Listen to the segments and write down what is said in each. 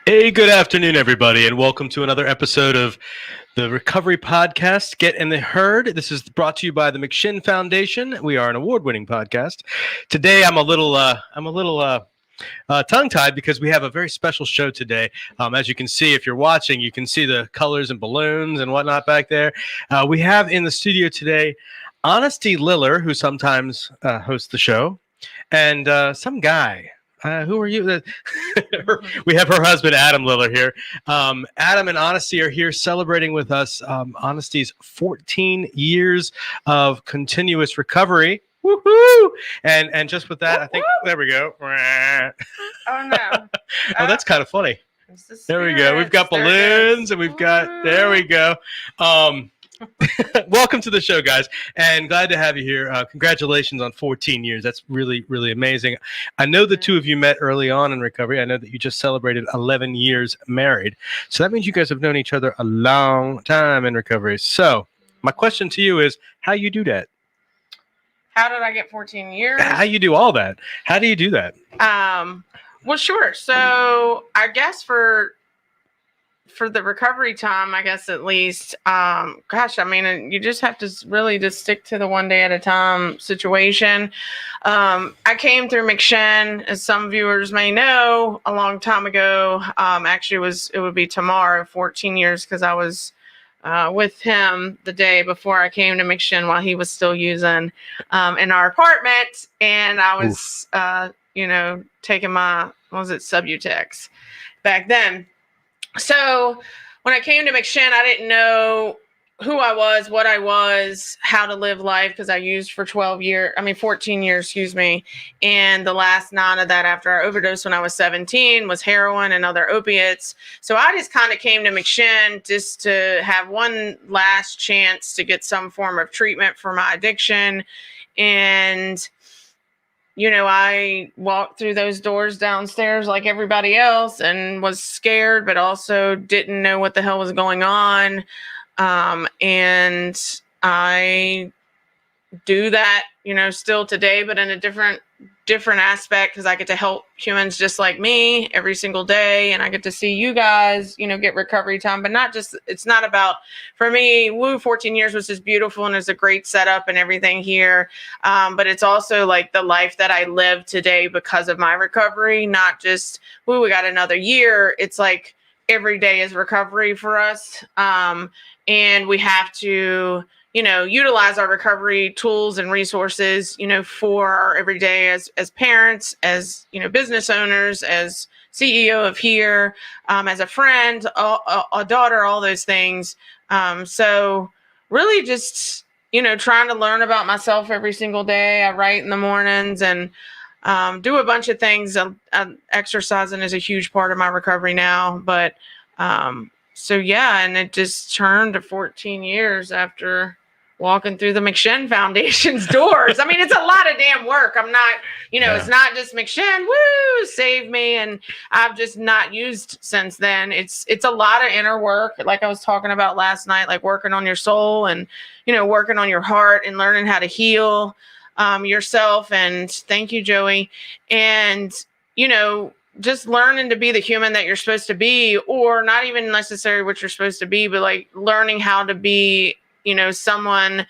Hey, good afternoon, everybody, and welcome to another episode of the Recovery Podcast, Get in the Herd. This is brought to you by the McShin Foundation. We are an award-winning podcast. Today, I'm a little tongue-tied because we have a very special show today. As you can see, if you're watching, you can see the colors and balloons and whatnot back there. We have in the studio today Honesty Liller, who sometimes hosts the show, and some guy. Who are you? We have her husband, Adam Liller, here. Adam and Honesty are here celebrating with us Honesty's 14 years of continuous recovery. Woohoo! And just with that, I think, there we go. Oh, no. Oh, that's kind of funny. There we go. We've got balloons and we've got, there we go. Welcome to the show, guys, and glad to have you here. Congratulations on 14 years. That's really, really amazing. I know the two of you met early on in recovery. I know that you just celebrated 11 years married. So that means you guys have known each other a long time in recovery. So my question to you is, how you do that? How did I get 14 years? How you do all that? How do you do that? Well, sure. So I guess for the recovery time, I guess at least, gosh, I mean, you just have to really just stick to the one day at a time situation. I came through McShin, as some viewers may know, a long time ago. Actually, it would be tomorrow, 14 years, because I was with him the day before I came to McShin while he was still using in our apartment, and I was, taking my, Subutex back then. So when I came to McShin, I didn't know who I was, what I was, how to live life, because I used for 14 years, and the last 9 of that after I overdosed when I was 17 was heroin and other opiates. So I just kind of came to McShin just to have one last chance to get some form of treatment for my addiction. And I walked through those doors downstairs like everybody else and was scared, but also didn't know what the hell was going on. And I do that, still today, but in a different aspect, because I get to help humans just like me every single day. And I get to see you guys, get recovery time, but it's not about, for me, 14 years was just beautiful and it's a great setup and everything here. But it's also like the life that I live today because of my recovery, not just, we got another year. It's like every day is recovery for us. And we have to, utilize our recovery tools and resources, for our everyday as parents, as, business owners, as CEO of here, as a friend, a daughter, all those things. So really just, trying to learn about myself every single day. I write in the mornings and do a bunch of things. Exercising is a huge part of my recovery now, but so yeah, and it just turned to 14 years after walking through the McShin Foundation's doors. I mean, it's a lot of damn work. I'm not, It's not just McShin, save me. And I've just not used since then. It's a lot of inner work. Like I was talking about last night, like working on your soul and, working on your heart and learning how to heal yourself. And thank you, Joey. And, just learning to be the human that you're supposed to be, or not even necessarily what you're supposed to be, but like learning how to be, someone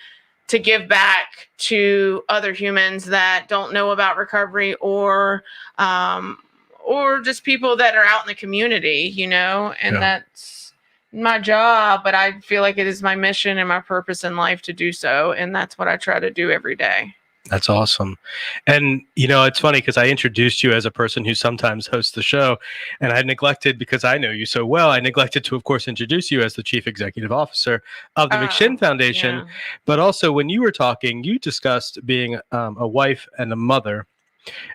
to give back to other humans that don't know about recovery, or just people that are out in the community, and that's my job, but I feel like it is my mission and my purpose in life to do so. And that's what I try to do every day. That's awesome. And, it's funny because I introduced you as a person who sometimes hosts the show, and I neglected, because I know you so well, I neglected to, of course, introduce you as the Chief Executive Officer of the McShin Foundation. Yeah. But also when you were talking, you discussed being a wife and a mother,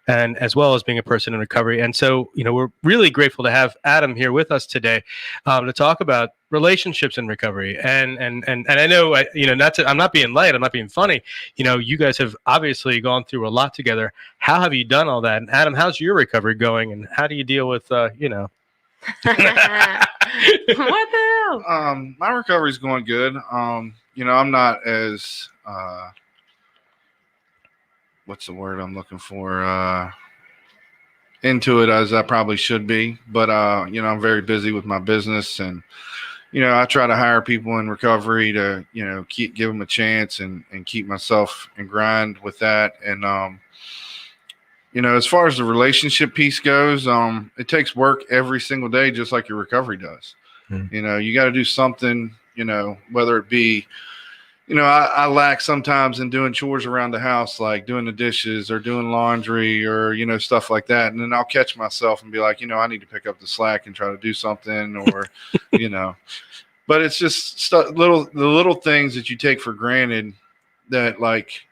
and as well as being a person in recovery. And so, we're really grateful to have Adam here with us today to talk about relationships in recovery. And I know, I'm not being light, I'm not being funny. You guys have obviously gone through a lot together. How have you done all that? And Adam, how's your recovery going? And how do you deal with, What the hell? My recovery is going good. I'm not as, what's the word I'm looking for? into it as I probably should be. But I'm very busy with my business, and I try to hire people in recovery to give them a chance and keep myself and grind with that. And as far as the relationship piece goes, it takes work every single day, just like your recovery does. You got to do something, whether it be, I lack sometimes in doing chores around the house, like doing the dishes or doing laundry or, stuff like that. And then I'll catch myself and be like, I need to pick up the slack and try to do something or, but it's just the little things that you take for granted that, like,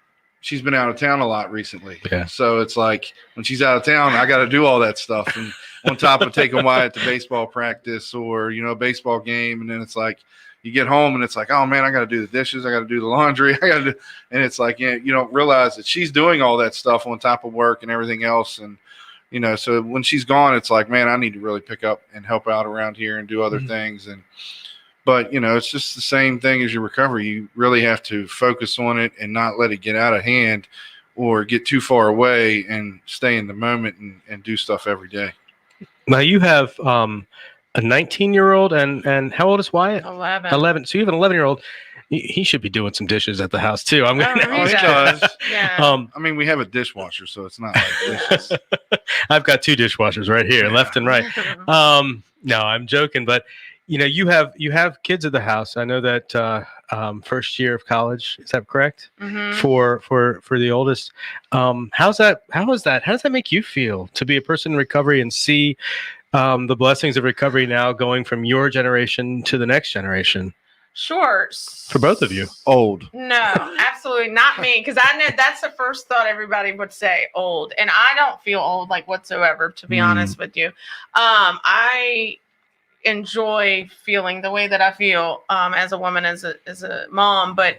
she's been out of town a lot recently. Yeah. So it's like when she's out of town, I got to do all that stuff. And on top of taking Wyatt to baseball practice or, a baseball game. And then it's like, you get home and it's like, oh man, I got to do the dishes. I got to do the laundry. And it's like, you don't realize that she's doing all that stuff on top of work and everything else. And, so when she's gone, it's like, man, I need to really pick up and help out around here and do other things. But it's just the same thing as your recovery. You really have to focus on it and not let it get out of hand or get too far away, and stay in the moment and do stuff every day. Now you have a 19-year-old and how old is Wyatt? 11. So you have an 11-year-old. He should be doing some dishes at the house too. He does. Yeah. We have a dishwasher, so it's not like dishes. I've got 2 dishwashers right here, left and right. No, I'm joking, but you have kids at the house. I know that first year of college, is that correct? Mm-hmm. For the oldest. How does that make you feel to be a person in recovery and see the blessings of recovery now going from your generation to the next generation? Sure. For both of you. Old. No, absolutely not me. Because I know that's the first thought everybody would say, old. And I don't feel old, like, whatsoever, to be honest with you. I enjoy feeling the way that I feel as a woman, as a mom. But,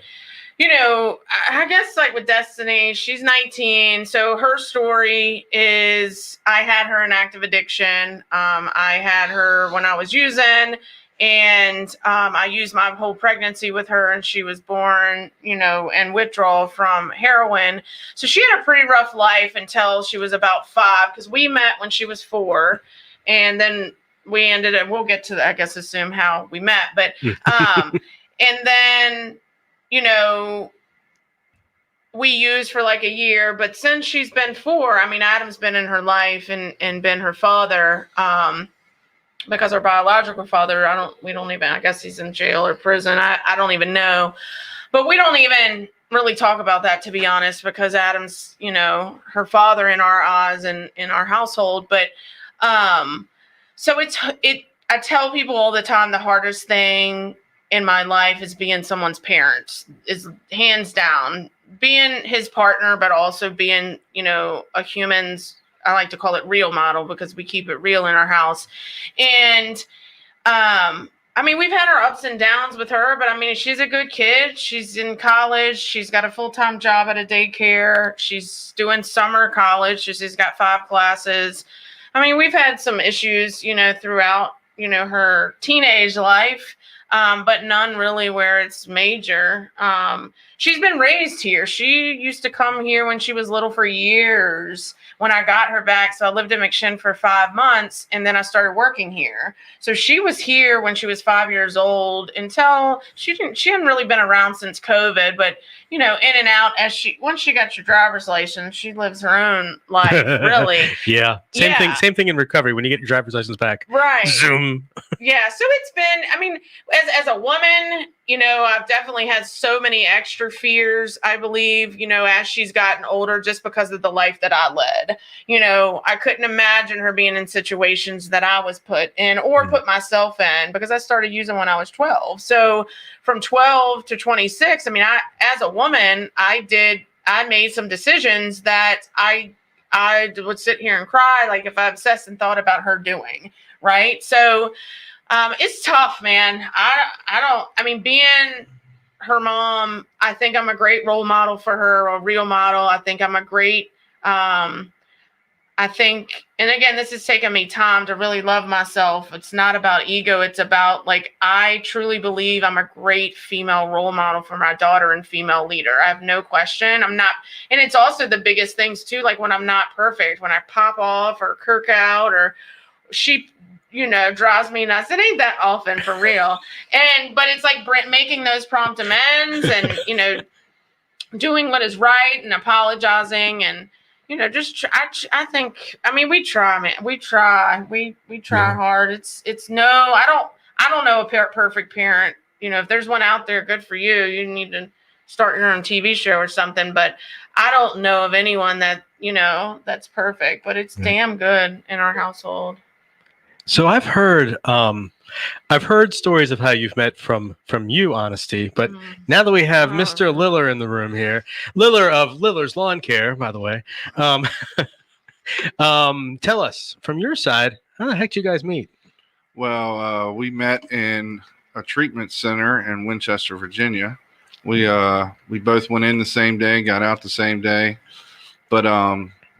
I guess, like, with Destiny, she's 19. So her story is, I had her in active addiction. I had her when I was using. And I used my whole pregnancy with her, and she was born, in withdrawal from heroin. So she had a pretty rough life until she was about 5, because we met when she was 4. And then we ended up, we'll get to, I guess, assume how we met. But, and then, we used for like a year. But since she's been 4, Adam's been in her life and been her father. Because our biological father, we don't even, I guess he's in jail or prison. I don't even know. But we don't even really talk about that, to be honest, because Adam's, her father in our eyes and in our household. But so I tell people all the time, the hardest thing in my life is being someone's parent, is hands down being his partner, but also being, a human's, I like to call it, real model, because we keep it real in our house. And, we've had our ups and downs with her, but she's a good kid. She's in college. She's got a full-time job at a daycare. She's doing summer college. She's got 5 classes. We've had some issues, throughout, her teenage life. But none really where it's major. She's been raised here. She used to come here when she was little for years when I got her back. So I lived in McShin for 5 months, and then I started working here. So she was here when she was 5 years old until she hadn't really been around since COVID, but in and out once she got your driver's license, she lives her own life, really. Yeah. Same thing in recovery. When you get your driver's license back, right. Zoom. Yeah. So it's been, as a woman, I've definitely had so many extra fears, I believe, as she's gotten older, just because of the life that I led. I couldn't imagine her being in situations that I was put in or put myself in, because I started using when I was 12. So from 12 to 26, as a woman, I made some decisions that I would sit here and cry, like, if I obsessed and thought about her doing. Right. So it's tough, man. Being her mom, I think I'm a great role model for her, a real model. I think I'm a great, I I think, and again, this has taken me time to really love myself. It's not about ego. It's about, like, I truly believe I'm a great female role model for my daughter and female leader. I have no question. I'm not, and it's also the biggest things too. Like when I'm not perfect, when I pop off or kirk out or she, drives me nuts. It ain't that often for real. But it's like making those prompt amends and, doing what is right and apologizing and, just I think, I mean, we try, man. We try hard. I don't know a perfect parent. If there's one out there, good for you. You need to start your own TV show or something. But I don't know of anyone that, that's perfect, but it's damn good in our household. So I've heard stories of how you've met from you, Honesty. But now that we have Mr. Liller in the room here, Liller of Liller's Lawn Care, by the way, tell us from your side, how the heck did you guys meet? Well, we met in a treatment center in Winchester, Virginia. We both went in the same day, got out the same day, but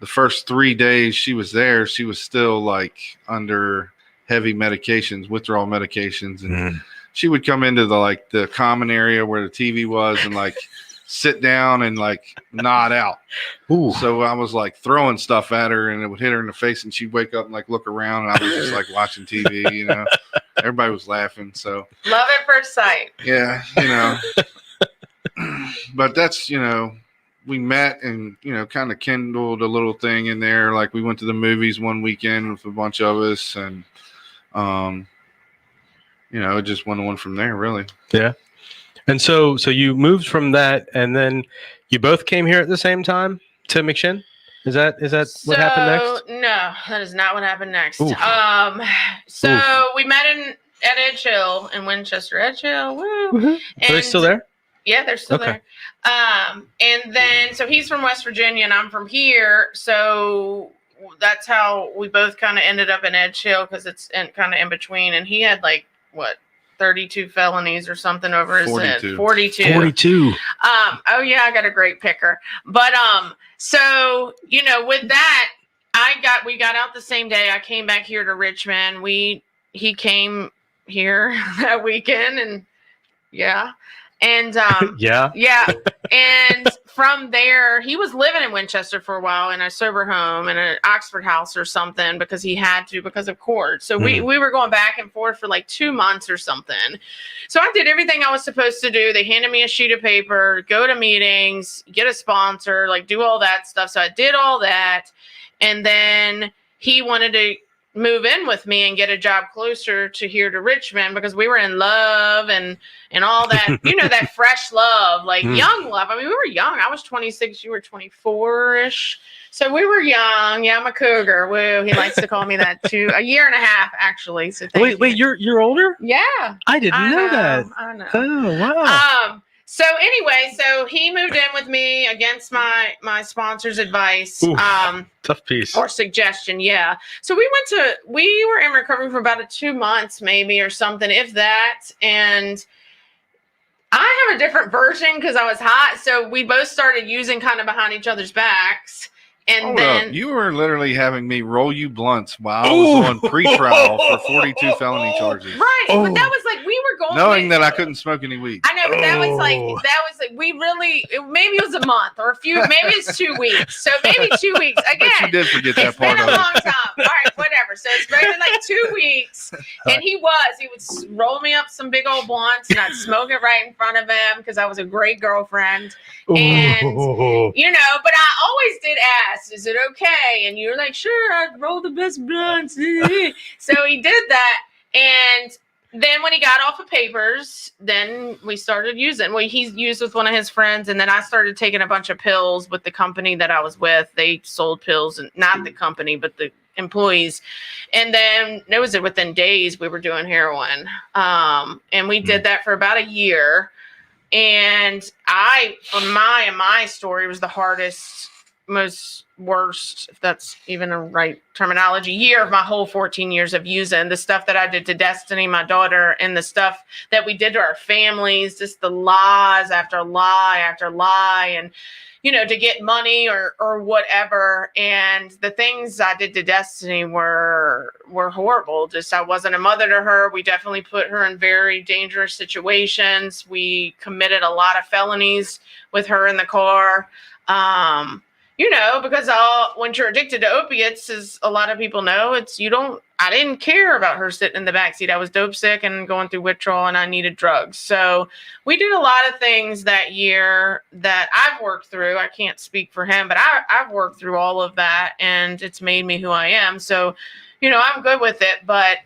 the first 3 days she was there, she was still like under heavy medications, withdrawal medications, and she would come into the common area where the TV was and like sit down and like nod out. Ooh. So I was like throwing stuff at her and it would hit her in the face and she'd wake up and like look around and I was just like watching TV, everybody was laughing. So love at first sight. Yeah, but that's, we met and, kind of kindled a little thing in there. Like we went to the movies one weekend with a bunch of us and, it just went on from there, really. Yeah. And so you moved from that and then you both came here at the same time to McShin? Is that what happened next? No, that is not what happened next. Oof. We met at Edge Hill in Winchester. Edge Hill, woo. Mm-hmm. Are they still there? Yeah, they're still there. And then, so he's from West Virginia and I'm from here. So that's how we both kind of ended up in Edge Hill because it's kind of in between. And he had 32 felonies or something over his head. 42. 42. Oh yeah, I got a great picker. But so with that, we got out the same day. I came back here to Richmond. He came here that weekend, and yeah. And yeah. And from there, he was living in Winchester for a while in a sober home in an Oxford house or something because he had to because of court. So we were going back and forth for 2 months or something. So I did everything I was supposed to do. They handed me a sheet of paper, go to meetings, get a sponsor, do all that stuff. So I did all that. And then he wanted to move in with me and get a job closer to here to Richmond because we were in love and all that, that fresh love, young love. I mean, we were young. I was 26. You were 24-ish. So we were young. Yeah, I'm a cougar. Woo. He likes to call me that too. A year and a half, actually. So wait, you're older? Yeah. I didn't know that. I know. Oh, wow. So anyway, so he moved in with me against my sponsor's advice. Oof, tough piece. Or suggestion, yeah. So we were in recovery for about 2 months maybe or something, if that. And I have a different version because I was hot. So we both started using kind of behind each other's backs. And then you were literally having me roll you blunts while I was on pretrial for 42 felony charges. Right. But that was we were going knowing that I couldn't smoke any weed. I know, but that was we really, maybe it was a month or a few, maybe it's 2 weeks. So maybe 2 weeks. Again, but you did forget that part of it. It's been a long it. time. All right, whatever. So it's been 2 weeks. And he would roll me up some big old blunts and I'd smoke it right in front of him because I was a great girlfriend. And, but I always did ask, is it okay? And you're like, sure, I'd roll the best blunts. So he did that. And then when he got off of papers, then we started using. Well, he used with one of his friends, and then I started taking a bunch of pills with the company that I was with. They sold pills, and not the company, but the employees. And then it was within days we were doing heroin. And we did that for about a year. And my story was the hardest, most worst, if that's even a right terminology, year of my whole 14 years of using. The stuff that I did to Destiny, my daughter, and the stuff that we did to our families, just the lies after lie after lie, and to get money or whatever. And the things I did to Destiny were horrible. Just, I wasn't a mother to her. We definitely put her in very dangerous situations. We committed a lot of felonies with her in the car. Because when you're addicted to opiates, as a lot of people know, I didn't care about her sitting in the backseat. I was dope sick and going through withdrawal, and I needed drugs. So we did a lot of things that year that I've worked through. I can't speak for him, but I've worked through all of that, and it's made me who I am. So, I'm good with it. But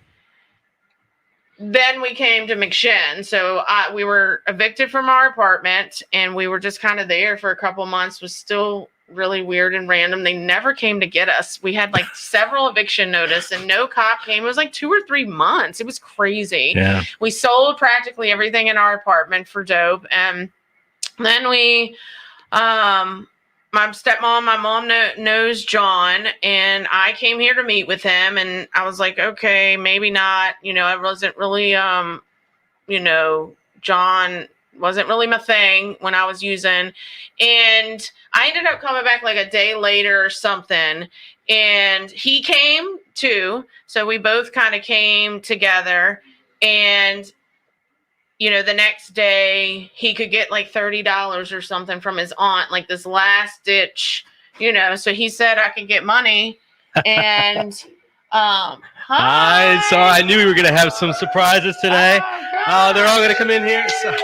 then we came to McShin. So we were evicted from our apartment, and we were just kind of there for a couple months. Was still really weird and random. They never came to get us. We had like several eviction notice, and no cop came. It was like 2 or 3 months. It was crazy. Yeah. We sold practically everything in our apartment for dope. And then we, my stepmom, my mom knows John, and I came here to meet with him, and I was like, okay, maybe not. I wasn't really, John wasn't really my thing when I was using. And I ended up coming back like a day later or something, and he came too. So we both kind of came together, and the next day he could get like $30 or something from his aunt, like this last ditch, so he said I could get money. And I knew we were going to have some surprises today. They're all going to come in here. So.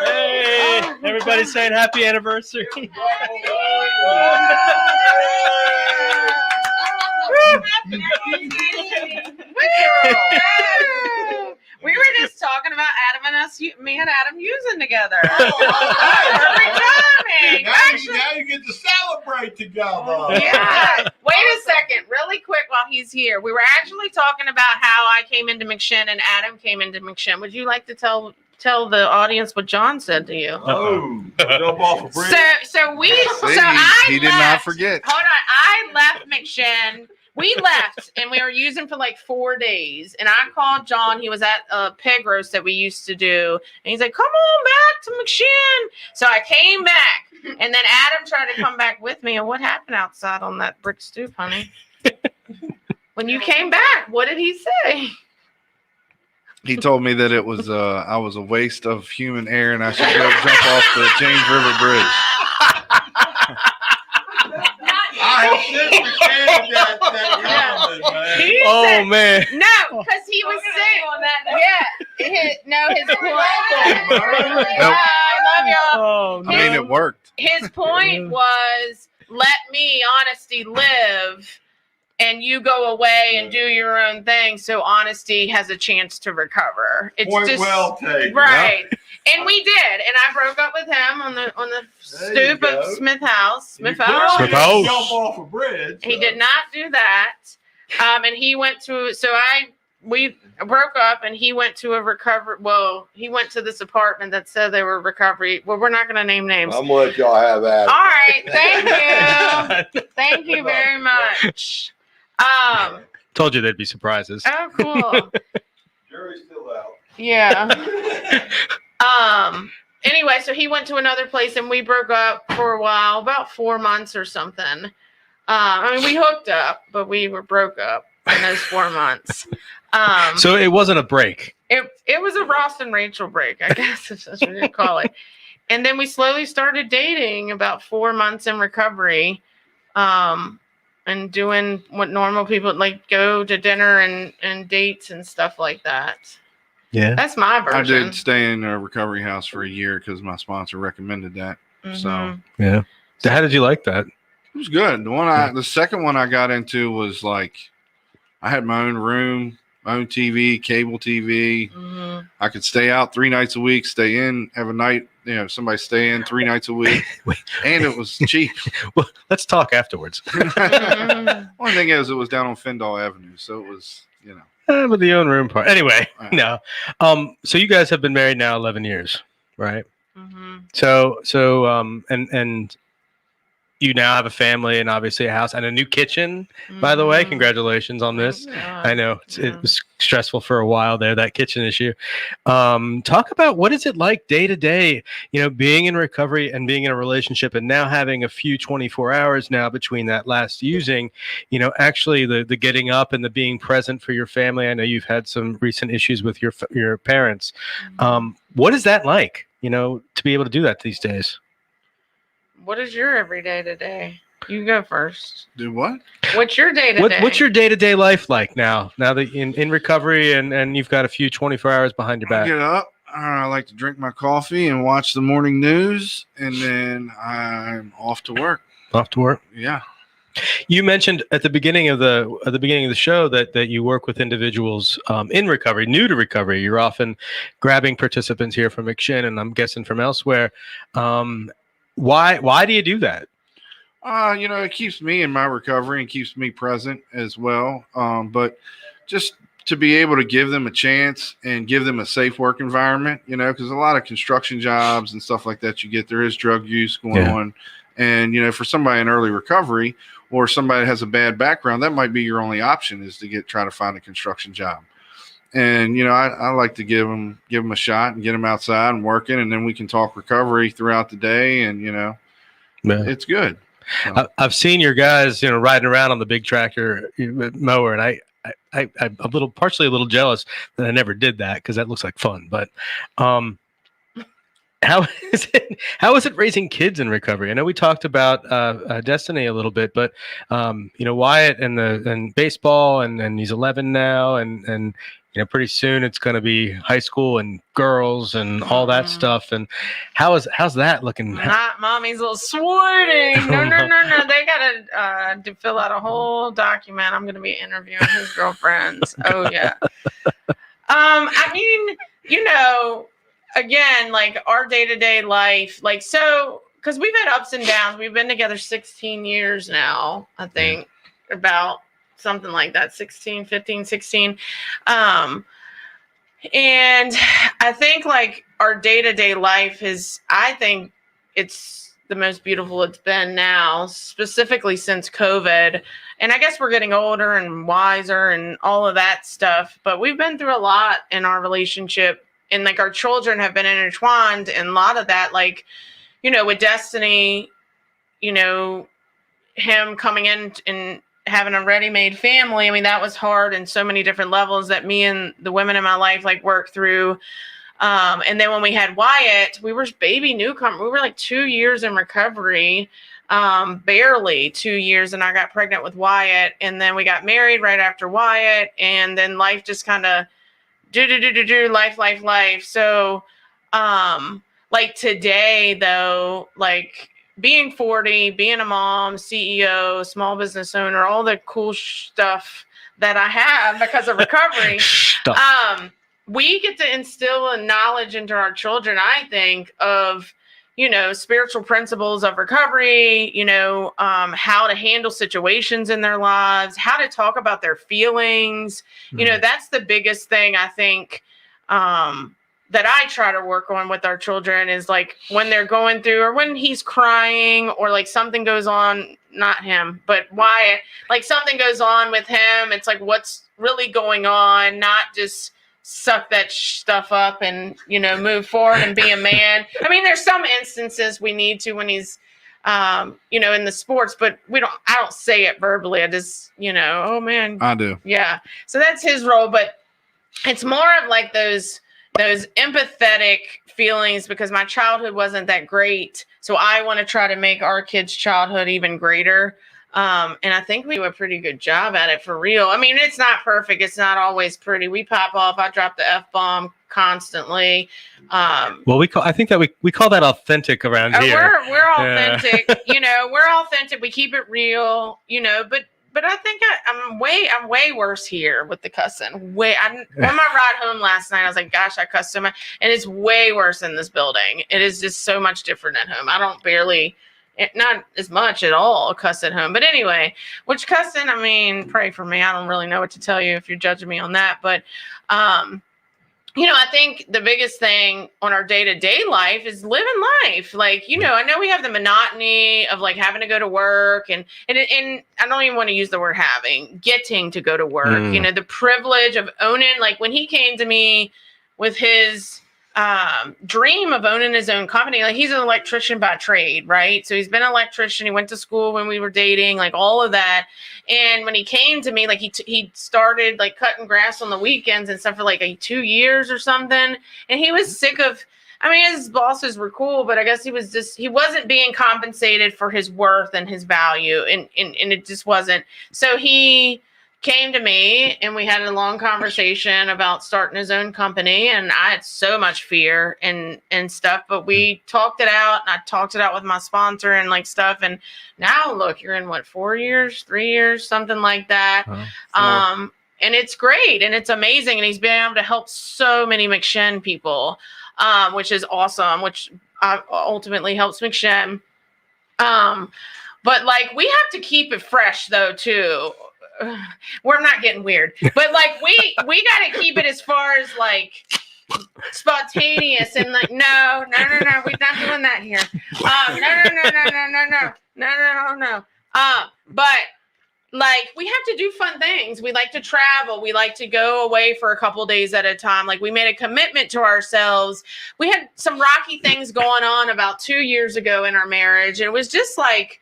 Hey, everybody's saying happy anniversary. We were just talking about Adam and me and Adam using together. Now you get to celebrate together. Yeah. Wait a second, really quick while he's here. We were actually talking about how I came into McShin and Adam came into McShin. Would you like to tell the audience what John said to you? Oh, jump off a bridge. He did not forget. Hold on, I left McShin. We left, and we were using for like 4 days. And I called John. He was at a pig roast that we used to do. And he's like, come on back to McShin. So I came back. And then Adam tried to come back with me. And what happened outside on that brick stoop, honey? When you came back, what did he say? He told me that it was I was a waste of human air, and I should go jump off the James River Bridge. Man. No, because he was saying on that. Yeah. His point. I love y'all. Oh, no. I mean, it worked. His point was, let me, honesty, live, and you go away and do your own thing, so honesty has a chance to recover. It's Point just well taken. right. And we did, and I broke up with him on the stoop of Smith House. You clearly didn't jump off a bridge. He did not do that. And he went to, we broke up, and he went to a recovery. Well, he went to this apartment that said they were recovery. Well, we're not going to name names. I'm going to let y'all have that. All right. Thank you. Thank you very much. Told you there'd be surprises. Oh, cool. Jury's still out. Yeah. Anyway, so he went to another place, and we broke up for a while, about 4 months or something. We hooked up, but we were broke up in those 4 months. So it wasn't a break. It was a Ross and Rachel break, I guess that's what you call it. And then we slowly started dating, about 4 months in recovery, and doing what normal people like, go to dinner and dates and stuff like that. Yeah, that's my version. I did stay in a recovery house for a year because my sponsor recommended that. Mm-hmm. So yeah. So how did you like that? it was good. The second one I got into was like, I had my own room, my own TV, cable TV. Mm-hmm. I could stay out 3 nights a week, stay in, have a night, somebody stay in 3 nights a week. And it was cheap. Well, let's talk afterwards. Mm-hmm. Only thing is, it was down on Findall Avenue. So it was, With the own room part. Anyway, no. So you guys have been married now 11 years, right? Mm-hmm. So, and you now have a family and obviously a house and a new kitchen, by the way. Congratulations on this. I know it was stressful for a while there, that kitchen issue. Talk about what is it like day to day, being in recovery and being in a relationship and now having a few 24 hours now between that last using, actually the getting up and the being present for your family. I know you've had some recent issues with your parents. What is that like, to be able to do that these days? What is your everyday today? You go first. Do what? What's your day to day? What's your day-to-day life like now that in recovery and you've got a few 24 hours behind your I back? get up. I like to drink my coffee and watch the morning news, and then I'm off to work. Off to work. Yeah. You mentioned at the beginning of the show that you work with individuals in recovery, new to recovery. You're often grabbing participants here from McShin, and I'm guessing from elsewhere. Why do you do that? It keeps me in my recovery and keeps me present as well. But just to be able to give them a chance and give them a safe work environment, because a lot of construction jobs and stuff like that there is drug use going on. And, for somebody in early recovery or somebody that has a bad background, that might be your only option is to try to find a construction job. And, I like to give them a shot and get them outside and working, and then we can talk recovery throughout the day. And, it's good. So. I've seen your guys, riding around on the big tractor mower, and I'm partially a little jealous that I never did that because that looks like fun. But how is it raising kids in recovery? I know we talked about Destiny a little bit, but Wyatt and baseball, and he's 11 now, and pretty soon it's going to be high school and girls and all that stuff. And how's that looking? Not mommy's little swooning. No. They gotta to fill out a whole document. I'm gonna be interviewing his girlfriends. Oh yeah. I mean, again, like our day-to-day life, like so, because we've had ups and downs. We've been together 16 years now, I think, about something like that, 15, 16. And I think like our day-to-day life I think it's the most beautiful it's been now, specifically since COVID. And I guess we're getting older and wiser and all of that stuff, but we've been through a lot in our relationship, and like our children have been intertwined in a lot of that, like, with Destiny, him coming in and having a ready-made family. I mean, that was hard in so many different levels that me and the women in my life like worked through. And then when we had Wyatt, we were baby newcomer. We were like 2 years in recovery, barely 2 years. And I got pregnant with Wyatt, and then we got married right after Wyatt. And then life just kind of life. So, like today though, like being 40, being a mom, CEO, small business owner, all the cool stuff that I have because of recovery, we get to instill a knowledge into our children, I think, of, spiritual principles of recovery, how to handle situations in their lives, how to talk about their feelings. That's the biggest thing I think, that I try to work on with our children is like when they're going through or when he's crying or like something goes on, not him, but Wyatt, like something goes on with him. It's like, what's really going on? Not just suck that stuff up and, move forward and be a man. I mean, there's some instances we need to when he's, in the sports, but I don't say it verbally. I just, oh man. I do. Yeah. So that's his role, but it's more of like those empathetic feelings because my childhood wasn't that great. So I want to try to make our kids' childhood even greater. And I think we do a pretty good job at it for real. I mean, it's not perfect. It's not always pretty. We pop off. I drop the F-bomb constantly. Well, I think that we call that authentic around here. We're authentic. We're authentic. We keep it real, but I think I'm way worse here with the cussing. On my ride home last night, I was like, gosh, I cussed so much. And it's way worse in this building. It is just so much different at home. I don't not as much at all cuss at home. But anyway, which cussing, I mean, pray for me. I don't really know what to tell you if you're judging me on that. But I think the biggest thing on our day-to-day life is living life. Like, I know we have the monotony of like having to go to work and I don't even want to use the word getting to go to work, the privilege of owning, like when he came to me with his dream of owning his own company, like he's an electrician by trade, right? So he's been an electrician. He went to school when we were dating, like all of that. And when he came to me, like he started like cutting grass on the weekends and stuff for like 2 years or something. And he was sick of, his bosses were cool, but I guess he wasn't being compensated for his worth and his value. And it just wasn't. So he came to me and we had a long conversation about starting his own company, and I had so much fear and stuff, but we talked it out, and I talked it out with my sponsor and like stuff. And now look, you're in 4 years, 3 years, something like that. And it's great and it's amazing. And he's been able to help so many McShin people, which is awesome, which ultimately helps McShin. But like, we have to keep it fresh though, too. We're not getting weird, but like we got to keep it as far as like spontaneous and like no, we're not doing that here. No. But like we have to do fun things. We like to travel. We like to go away for a couple days at a time. Like we made a commitment to ourselves. We had some rocky things going on about 2 years ago in our marriage, and it was just like,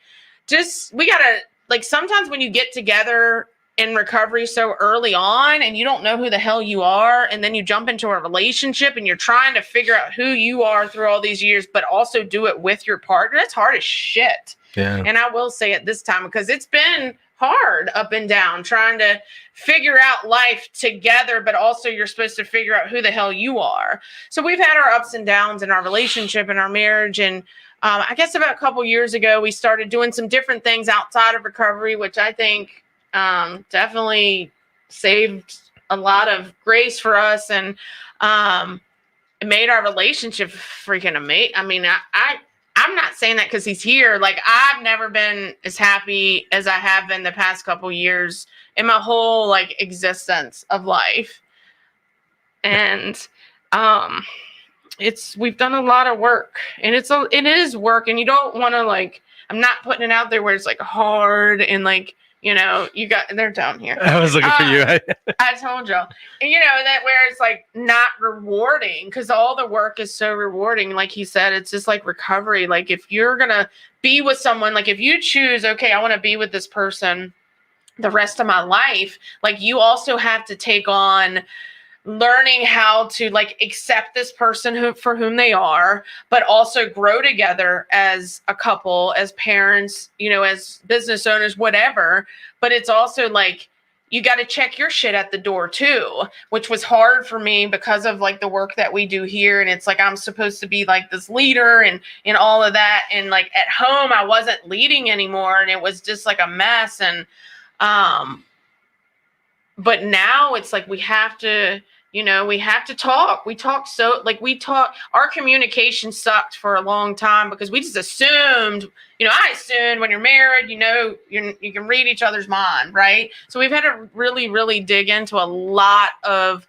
we gotta. Like sometimes when you get together in recovery so early on and you don't know who the hell you are, and then you jump into a relationship and you're trying to figure out who you are through all these years, but also do it with your partner, it's hard as shit. Yeah. And I will say it this time because it's been hard up and down trying to figure out life together, but also you're supposed to figure out who the hell you are. So we've had our ups and downs in our relationship and our marriage, and I guess about a couple years ago, we started doing some different things outside of recovery, which I think definitely saved a lot of grace for us, and it made our relationship freaking amazing. I'm not saying that because he's here. Like I've never been as happy as I have been the past couple years in my whole like existence of life, and we've done a lot of work, and it is work, and you don't want to like, I'm not putting it out there where it's like hard and like, they're down here. I was looking for you. I told y'all, and that where it's like not rewarding, because all the work is so rewarding. Like he said, it's just like recovery. Like if you're going to be with someone, like if you choose, okay, I want to be with this person the rest of my life, like you also have to take on learning how to like accept this person for whom they are, but also grow together as a couple, as parents, as business owners, whatever. But it's also like, you got to check your shit at the door too, which was hard for me because of like the work that we do here. And it's like, I'm supposed to be like this leader and all of that. And like at home, I wasn't leading anymore. And it was just like a mess. And, but now it's like, we have to talk. Our communication sucked for a long time because we just assumed, I assumed when you're married, you can read each other's mind, right? So we've had to really, really dig into a lot of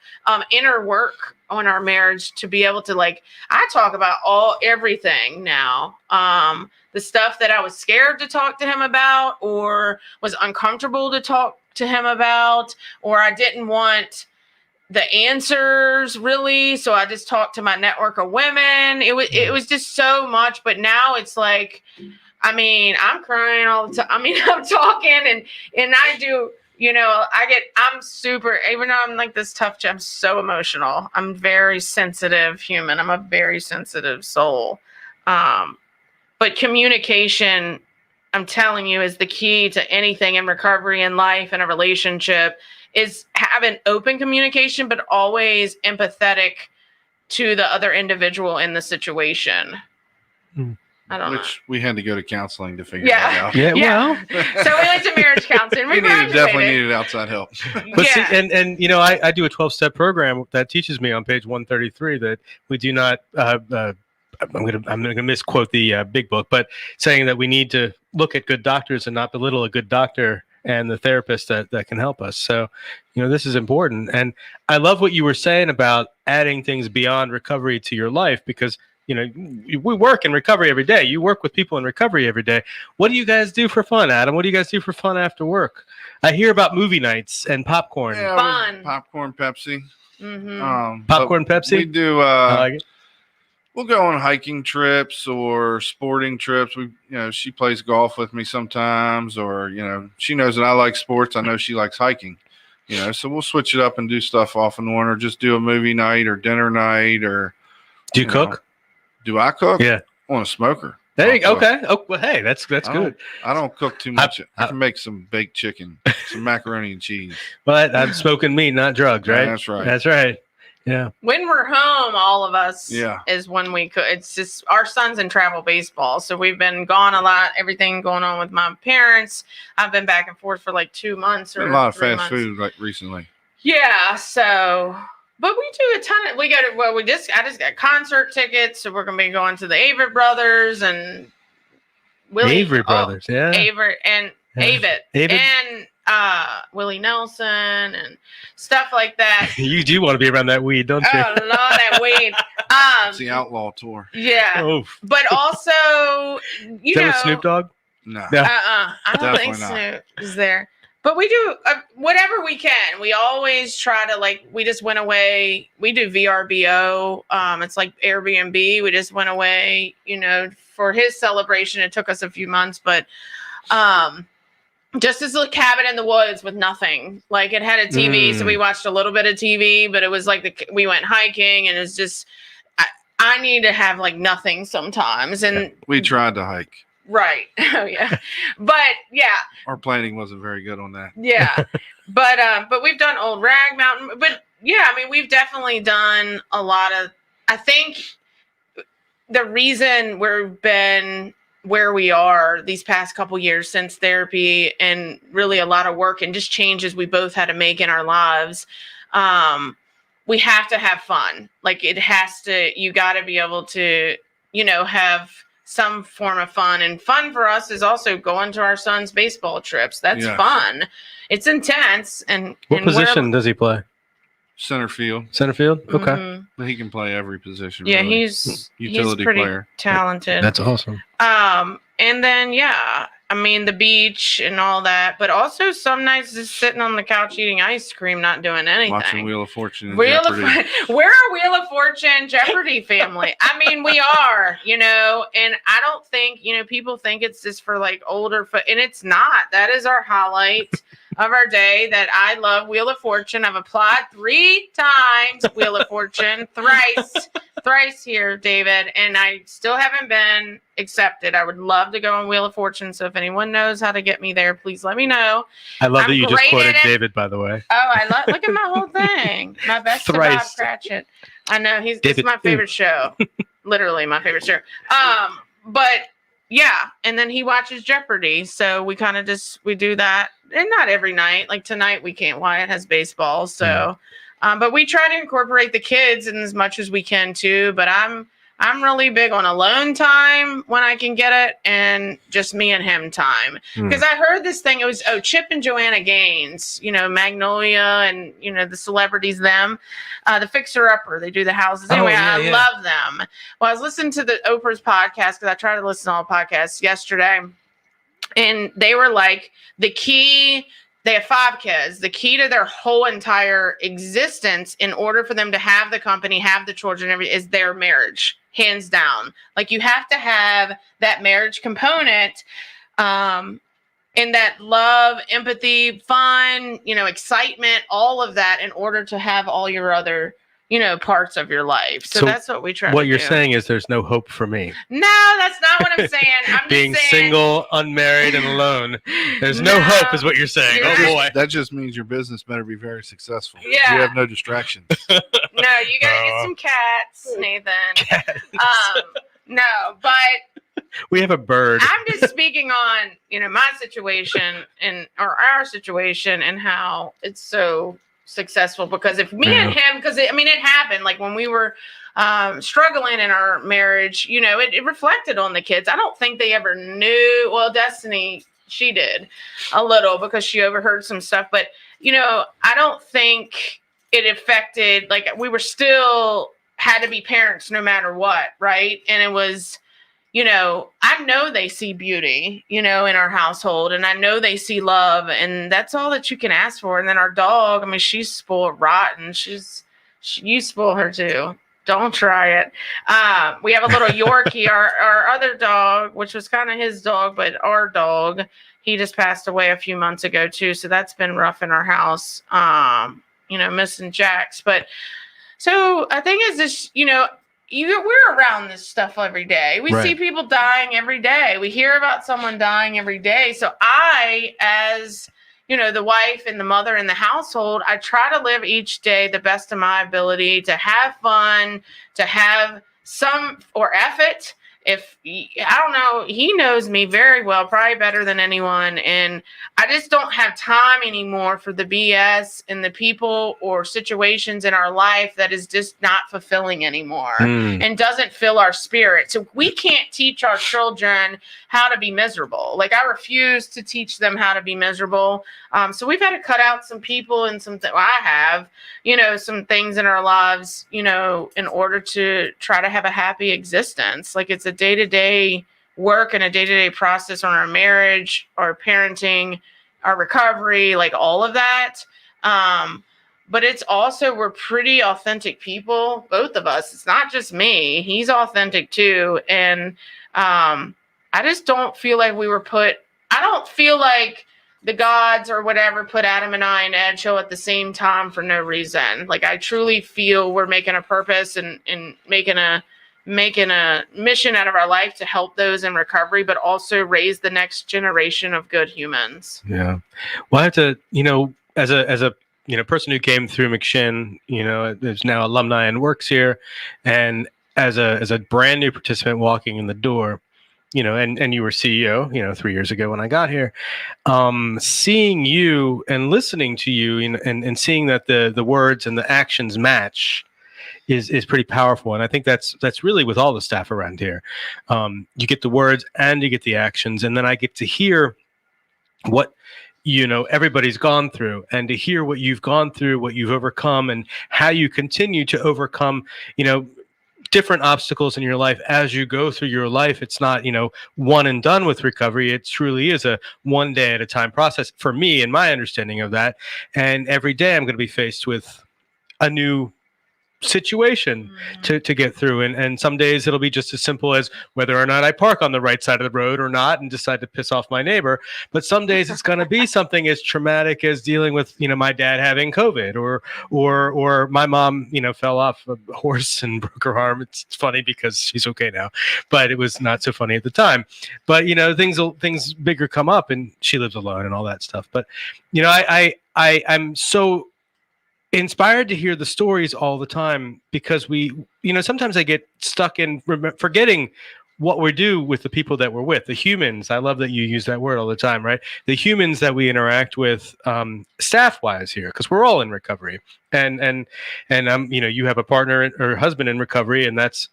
inner work on our marriage to be able to like, I talk about everything now. The stuff that I was scared to talk to him about, or was uncomfortable to talk to him about, or I didn't want the answers really, so I just talked to my network of women. It was just so much, but now it's like, I'm crying all the time. I'm talking and I do, I'm super, even though I'm like this tough, I'm so emotional. I'm very sensitive human. I'm a very sensitive soul. But communication, I'm telling you, is the key to anything in recovery and life and a relationship, is having open communication, but always empathetic to the other individual in the situation. I don't know. Which we had to go to counseling to figure that out. Yeah. Well, so we went to marriage counseling. We definitely needed outside help. But see, and I do a 12-step program that teaches me on page 133 that we do not. I'm gonna misquote the big book, but saying that we need to look at good doctors and not belittle a good doctor and the therapists that can help us. So, this is important. And I love what you were saying about adding things beyond recovery to your life, because we work in recovery every day. You work with people in recovery every day. What do you guys do for fun, Adam? What do you guys do for fun after work? I hear about movie nights and popcorn. Yeah, Fun. Popcorn, Pepsi. Popcorn, but Pepsi? We do. I like it. We'll go on hiking trips or sporting trips. She plays golf with me sometimes, or she knows that I like sports. I know she likes hiking. So we'll switch it up and do stuff off and on, or just do a movie night or dinner night, or. Do you cook? Do I cook? Yeah. On a smoker. There you go. Okay. Oh, well, hey, that's good. I don't cook too much. I can make some baked chicken, some macaroni and cheese. But I'm smoking meat, not drugs, right? Yeah, that's right. That's right. Yeah. When we're home, all of us Yeah. is when we cook. It's just our son's in travel baseball, so we've been gone a lot. Everything going on with my parents. I've been back and forth for like 2 months or a lot of 3 fast months. food like recently. Yeah. So. But we do a ton of, I just got concert tickets, so we're going to be going to the Avett Brothers and Avery Brothers, yeah. Avett and Yeah. Avett Avett. and Willie Nelson and stuff like that. You do want to be around that weed, don't you? Oh, I love that weed. It's the Outlaw Tour. Yeah. Oof. But also, Is that with Snoop Dogg? No. Yeah. I don't think Definitely not. Snoop is there. But we do whatever we can. We always try to, we just went away. We do VRBO. It's like Airbnb. We just went away, for his celebration. It took us a few months, but just as a cabin in the woods with nothing. Like, it had a TV, so we watched a little bit of TV, but it was like we went hiking, and it's just, I need to have nothing sometimes. And We tried to hike. right. Oh yeah. But yeah. Our planning wasn't very good on that. Yeah. But we've done Old Rag Mountain. But yeah, we've definitely done a lot of, I think the reason we've been where we are these past couple years since therapy and really a lot of work and just changes we both had to make in our lives, we have to have fun. You got to be able to, have some form of fun. And fun for us is also going to our son's baseball trips. That's fun. It's intense. And what position does he play? Center field. Center field? Okay. Mm-hmm. But he can play every position. Yeah, really. he's Utility pretty player. talented. That's awesome. And then the beach and all that, but also some nights just sitting on the couch eating ice cream, not doing anything. Watching Wheel of Fortune and We're a Wheel of Fortune Jeopardy family. We are, and I don't think, people think it's just for older, and it's not. That is our highlight of our day, that I love Wheel of Fortune. I've applied 3 times, Wheel of Fortune, thrice here, David, and I still haven't been accepted. I would love to go on Wheel of Fortune, so if anyone knows how to get me there, please let me know. I love that you just great quoted at it. David, by the way. Oh, look at my whole thing. My best of Bob Thrice. Cratchit. I know it's David. my favorite show. Literally my favorite show. But yeah, and then he watches Jeopardy, so we kind of we do that, and not every night. Like tonight we can't. Wyatt has baseball, so. But we try to incorporate the kids in as much as we can too. But I'm really big on alone time when I can get it, and just me and him time. Because I heard this thing. It was Chip and Joanna Gaines, Magnolia, and the celebrities. The Fixer Upper. They do the houses. Anyway, I love them. Well, I was listening to the Oprah's podcast, because I try to listen to all podcasts yesterday, and they were like, the key. They have 5 kids. The key to their whole entire existence, in order for them to have the company, have the children, everything, is their marriage, hands down. You have to have that marriage component, and that love, empathy, fun, excitement, all of that, in order to have all your other, parts of your life. So that's what we try to do. What you're saying is there's no hope for me. No, that's not what I'm saying. I'm Being just saying, single, unmarried, and alone. There's no hope is what you're saying. You're Oh, boy. That just means your business better be very successful. Yeah. You have no distractions. No, you gotta get some cats, Nathan. No, but We have a bird. I'm just speaking on, my situation or our situation, and how it's so successful. Because if me and him, because it happened when we were struggling in our marriage, it reflected on the kids. I don't think they ever knew. Well, Destiny she did a little because she overheard some stuff. But, I don't think it affected, like, we were still had to be parents no matter what, right? And it was, I know they see beauty, in our household, and I know they see love, and that's all that you can ask for. And then our dog, I mean, she's spoiled rotten. You spoil her too. Don't try it. We have a little Yorkie, our other dog, which was kind of his dog, but our dog, he just passed away a few months ago too. So that's been rough in our house, missing Jax. But so I think it's this, we're around this stuff every day. We see people dying every day. We hear about someone dying every day. So I, as the wife and the mother in the household, I try to live each day the best of my ability, to have fun, to have some or effort. If I don't know, he knows me very well, probably better than anyone. And I just don't have time anymore for the BS and the people or situations in our life that is just not fulfilling anymore and doesn't fill our spirit. So we can't teach our children how to be miserable. Like, I refuse to teach them how to be miserable. So we've had to cut out some people and I have, some things in our lives, in order to try to have a happy existence. Like, it's a day-to-day work and a day-to-day process on our marriage, our parenting, our recovery, like all of that. But it's also, we're pretty authentic people, both of us. It's not just me. He's authentic too. And I just don't feel like I don't feel like the gods or whatever put Adam and I in Ed Show at the same time for no reason. Like, I truly feel we're making a purpose and making a mission out of our life to help those in recovery, but also raise the next generation of good humans. Yeah. Well, I have to, as a person who came through McShin, there's now alumni and works here, and as a brand new participant walking in the door, and you were CEO, 3 years ago when I got here, seeing you and listening to you, and seeing that the words and the actions match is pretty powerful. And I think that's really with all the staff around here. You get the words and you get the actions, and then I get to hear what everybody's gone through, and to hear what you've gone through, what you've overcome, and how you continue to overcome different obstacles in your life as you go through your life. It's not one and done with recovery. It truly is a one day at a time process for me and my understanding of that. And every day I'm going to be faced with a new situation to get through, and some days it'll be just as simple as whether or not I park on the right side of the road or not and decide to piss off my neighbor. But some days it's going to be something as traumatic as dealing with my dad having COVID, or my mom fell off a horse and broke her arm. It's funny because she's okay now, but it was not so funny at the time. But things bigger come up, and she lives alone and all that stuff. But I'm so inspired to hear the stories all the time, because sometimes I get stuck in forgetting what we do with the people that we're with, the humans. I love that you use that word all the time, right? The humans that we interact with, staff wise here, because we're all in recovery, and you have a partner or husband in recovery, and that's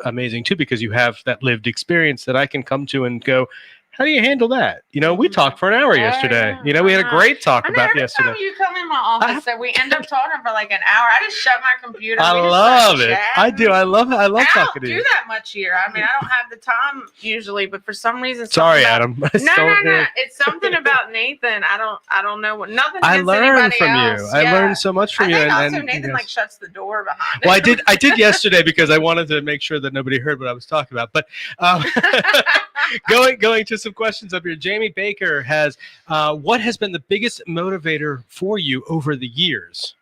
amazing too, because you have that lived experience that I can come to and go, how do you handle that? We talked for an hour yesterday. We had a great talk about yesterday. Every time you come in my office, that we end up talking for like an hour. I just shut my computer. I love it. I do. I love it. I love talking to you. I don't do that much here. I mean, I don't have the time usually, but for some reason, sorry, Adam. No. It's something about Nathan. I don't know what. Nothing. I learned from else. you. I learned so much from you. And also Nathan shuts the door behind. Well, I did yesterday because I wanted to make sure that nobody heard what I was talking about. But going to some questions up here. Jamie Baker has, what has been the biggest motivator for you over the years?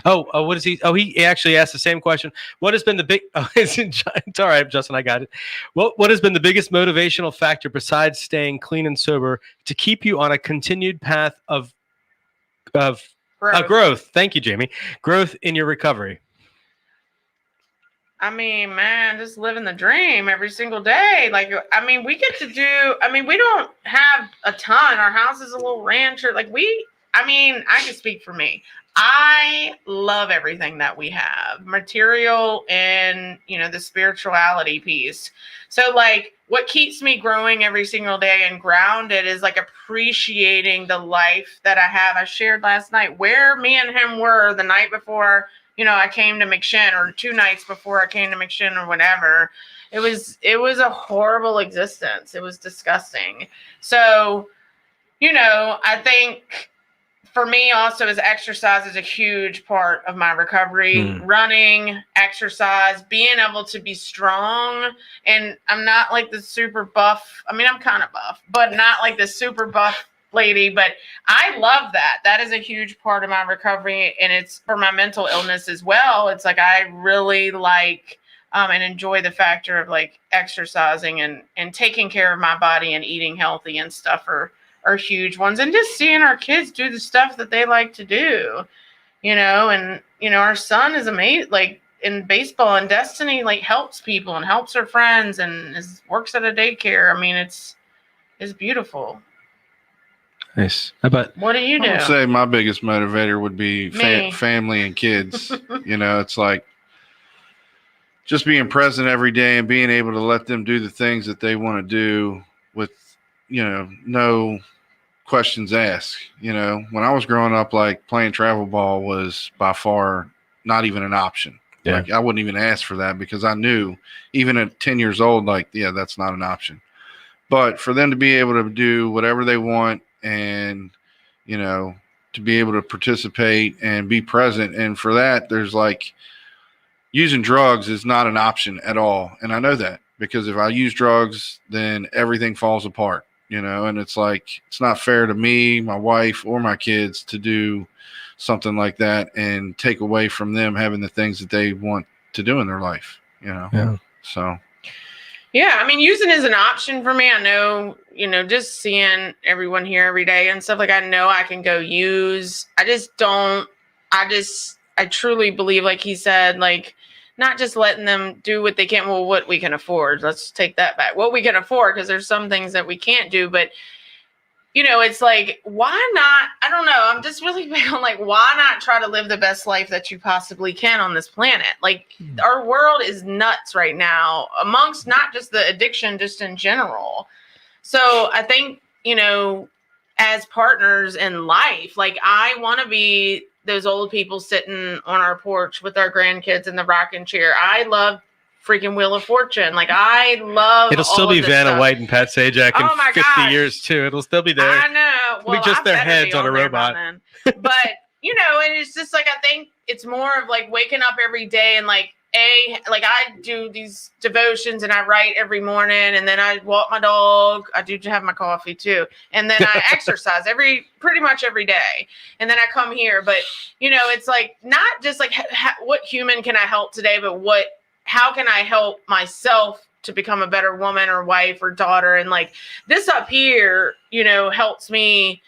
What is he? He actually asked the same question. What has been the big? It's all right, Justin. I got it. What has been the biggest motivational factor besides staying clean and sober to keep you on a continued path of growth? Thank you, Jamie. Growth in your recovery. I mean, man, just living the dream every single day. Like, I mean, we don't have a ton. Our house is a little rancher. Like, I mean, I can speak for me. I love everything that we have, material and, the spirituality piece. So like what keeps me growing every single day and grounded is like appreciating the life that I have. I shared last night where me and him were the night before, I came to McShin, or 2 nights before I came to McShin, or whatever. It was a horrible existence. It was disgusting. So, I think for me also is exercise is a huge part of my recovery. Running, exercise, being able to be strong. And I'm not like the super buff. I mean, I'm kind of buff, but not like the super buff lady. But I love that. That is a huge part of my recovery. And it's for my mental illness as well. It's like I really like and enjoy the factor of like exercising and taking care of my body and eating healthy and stuff are huge ones. And just seeing our kids do the stuff that they like to do, and, our son is amazing, like in baseball, and Destiny like helps people and helps her friends and works at a daycare. I mean, it's beautiful. Nice. What do you do? I would say my biggest motivator would be family and kids. It's like just being present every day and being able to let them do the things that they want to do with, no questions asked. When I was growing up, like playing travel ball was by far not even an option. Yeah. Like I wouldn't even ask for that because I knew even at 10 years old, like, yeah, that's not an option. But for them to be able to do whatever they want and, to be able to participate and be present. And for that, there's like using drugs is not an option at all. And I know that because if I use drugs, then everything falls apart. And it's like, it's not fair to me, my wife, or my kids to do something like that and take away from them having the things that they want to do in their life, Yeah. So. Yeah. I mean, using is an option for me. I know, just seeing everyone here every day and stuff, like I know I can go use. I truly believe, like he said, like, not just letting them do what they can. Well, what we can afford. Let's take that back. What we can afford, because there's some things that we can't do. But, it's like, why not? I don't know. I'm just really big on like, why not try to live the best life that you possibly can on this planet? Like our world is nuts right now, amongst not just the addiction, just in general. So I think, as partners in life, like I want to be those old people sitting on our porch with our grandkids in the rocking chair. I love freaking Wheel of Fortune. Like I love. It'll still be Vanna stuff. White and Pat Sajak in 50 gosh. years too. It'll still be there. I know. Well, just their heads on a robot. But and it's just like I think it's more of like waking up every day and like I do these devotions and I write every morning and then I walk my dog. I do have my coffee too. And then I exercise pretty much every day. And then I come here. But, it's like not just like what human can I help today, but how can I help myself to become a better woman or wife or daughter? And like this up here, helps me,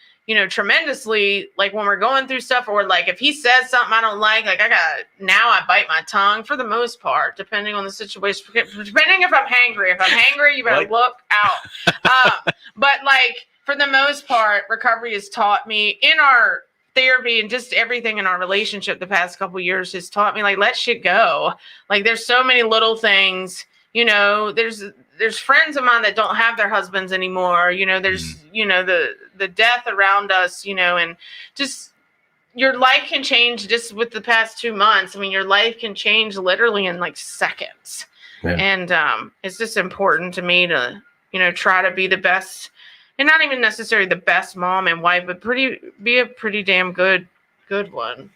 tremendously, like when we're going through stuff, or like if he says something I don't like now I bite my tongue for the most part, depending on the situation, depending if I'm hangry. If I'm hangry, you better look out. But like for the most part, recovery has taught me in our therapy and just everything in our relationship the past couple of years has taught me like, let shit go. Like there's so many little things, there's friends of mine that don't have their husbands anymore. There's, the death around us, and just your life can change just with the past 2 months. I mean, your life can change literally in like seconds. Yeah. And it's just important to me to, try to be the best, and not even necessarily the best mom and wife, but be a pretty damn good one.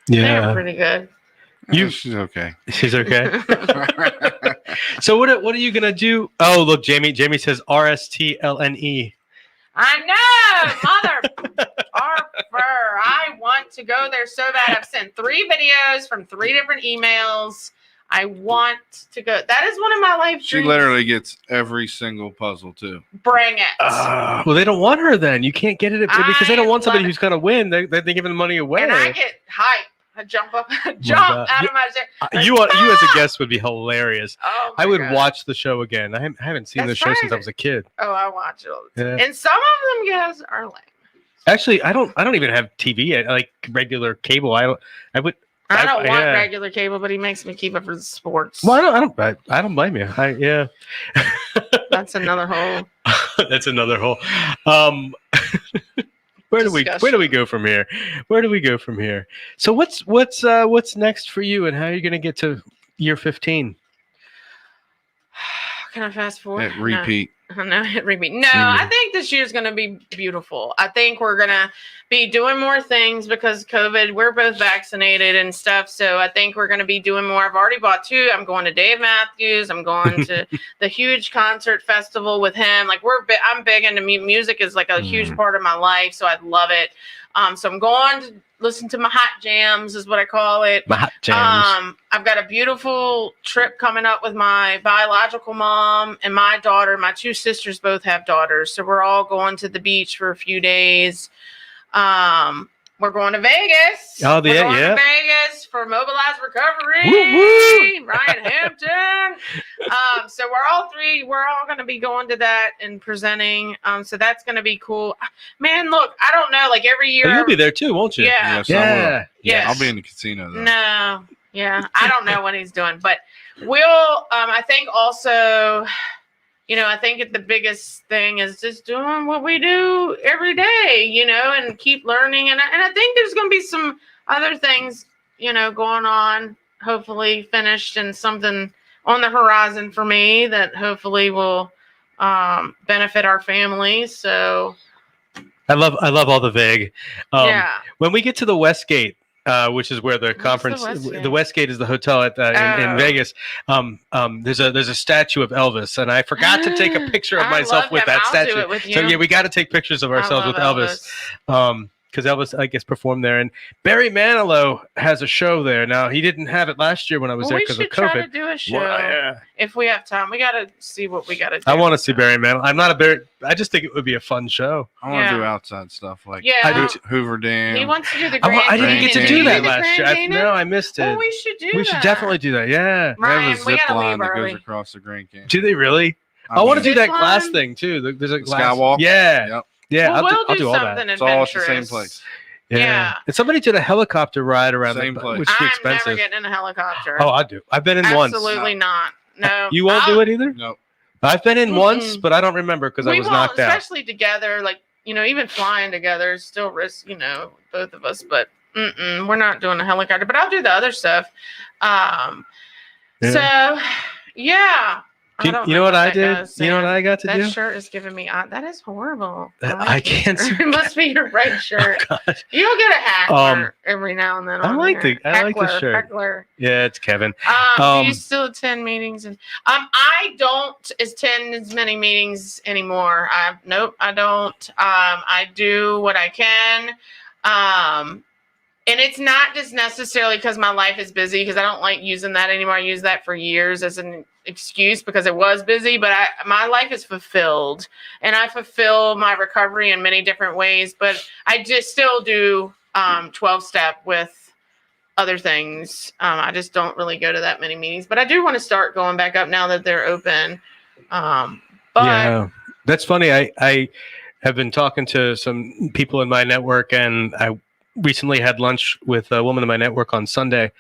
Yeah. They're pretty good. She's okay. She's okay. So what are you gonna do? Oh, look, Jamie says RSTLNE. I know, mother Arthur. I want to go there so bad. I've sent 3 videos from 3 different emails. I want to go. That is one of my life dreams. She literally gets every single puzzle too. Bring it. Well, they don't want her then. You can't get it because they don't want somebody who's gonna win. They're giving the money away. And I get hyped. I jump up, out of my chair. You as a guest would be hilarious. Oh I would God. Watch the show again. I haven't seen the show since I was a kid. Oh, I watch it all the time. And some of them guys are lame. Actually, I don't even have TV, like regular cable. I would. I don't want yeah. regular cable, but he makes me keep it for the sports. Well, I don't blame you. Yeah. That's another whole. That's another whole. Where do we go from here? Where do we go from here? So what's next for you, and how are you going to get to year 15? Can I fast forward? Repeat. No, hit repeat. No, I think this year's going to be beautiful. I think we're going to be doing more things because COVID, we're both vaccinated and stuff. So I think we're going to be doing more. I've already bought 2. I'm going to Dave Matthews. I'm going to the huge concert festival with him. Like I'm big into music is like a huge part of my life. So I love it. So I'm going to listen to my hot jams is what I call it. My hot jams. I've got a beautiful trip coming up with my biological mom and my daughter. My 2 sisters both have daughters. So we're all going to the beach for a few days. We're going to Vegas. Oh, we're going yeah. to Vegas for Mobilized Recovery. Woo, woo. Ryan Hampton. So we're all going to be going to that and presenting. So that's going to be cool. Man, look, I don't know. Like every year. Oh, you'll be there too, won't you? Yeah. Yes, I will. Yes. I'll be in the casino though. No. Yeah. I don't know what he's doing, but we'll, I think also, I think the biggest thing is just doing what we do every day, and keep learning. And I think there's going to be some other things, going on, hopefully finished and something on the horizon for me that hopefully will benefit our family. So I love all the vague. yeah. When we get to the Westgate, which is where the conference, the Westgate is the hotel in Vegas. There's a statue of Elvis, and I forgot to take a picture of myself with that statue. Do it with you. So yeah, we got to take pictures of ourselves with Elvis. Because Elvis, I guess, performed there. And Barry Manilow has a show there. Now, he didn't have it last year when I was there because of COVID. We should try to do a show if we have time. We got to see what we got to do. I want to see Barry Manilow. I'm not a Barry. I just think it would be a fun show. I want to do outside stuff like Hoover Dam. He wants to do the Grand I didn't get to do that last year. No, I missed it. Oh, we should do that. We should definitely do that. Yeah. They have a zip line that goes across the Grand Canyon. Do they really? I want to do that glass thing too. There's a glass skywalk. Yeah. Yep. Yeah. Well, I'll do all that. It's all at the same place. Yeah. And somebody did a helicopter ride around Same place. which is I'm expensive. never getting in a helicopter. Oh, I do. I've been in once. Absolutely not. No. You won't do it either? No. I've been in once, but I don't remember because I was knocked out. Especially together, like, even flying together is still risk, both of us. But we're not doing a helicopter. But I'll do the other stuff. So, yeah. You know what I did? You know what I got to do? That shirt is giving me. That is horrible. I can't see. It must be your right shirt. You'll get a hackler every now and then. I like the shirt. Heckler. Yeah, it's Kevin. Do you still attend meetings? And I don't attend as many meetings anymore. Nope, I don't. I do what I can. And it's not just necessarily because my life is busy, because I don't like using that anymore. I used that for years as an excuse because it was busy, but my life is fulfilled, and I fulfill my recovery in many different ways. But I just still do 12-step with other things. I just don't really go to that many meetings, but I do want to start going back up now that they're open. Yeah, that's funny. I have been talking to some people in my network, and I recently had lunch with a woman in my network on Sunday,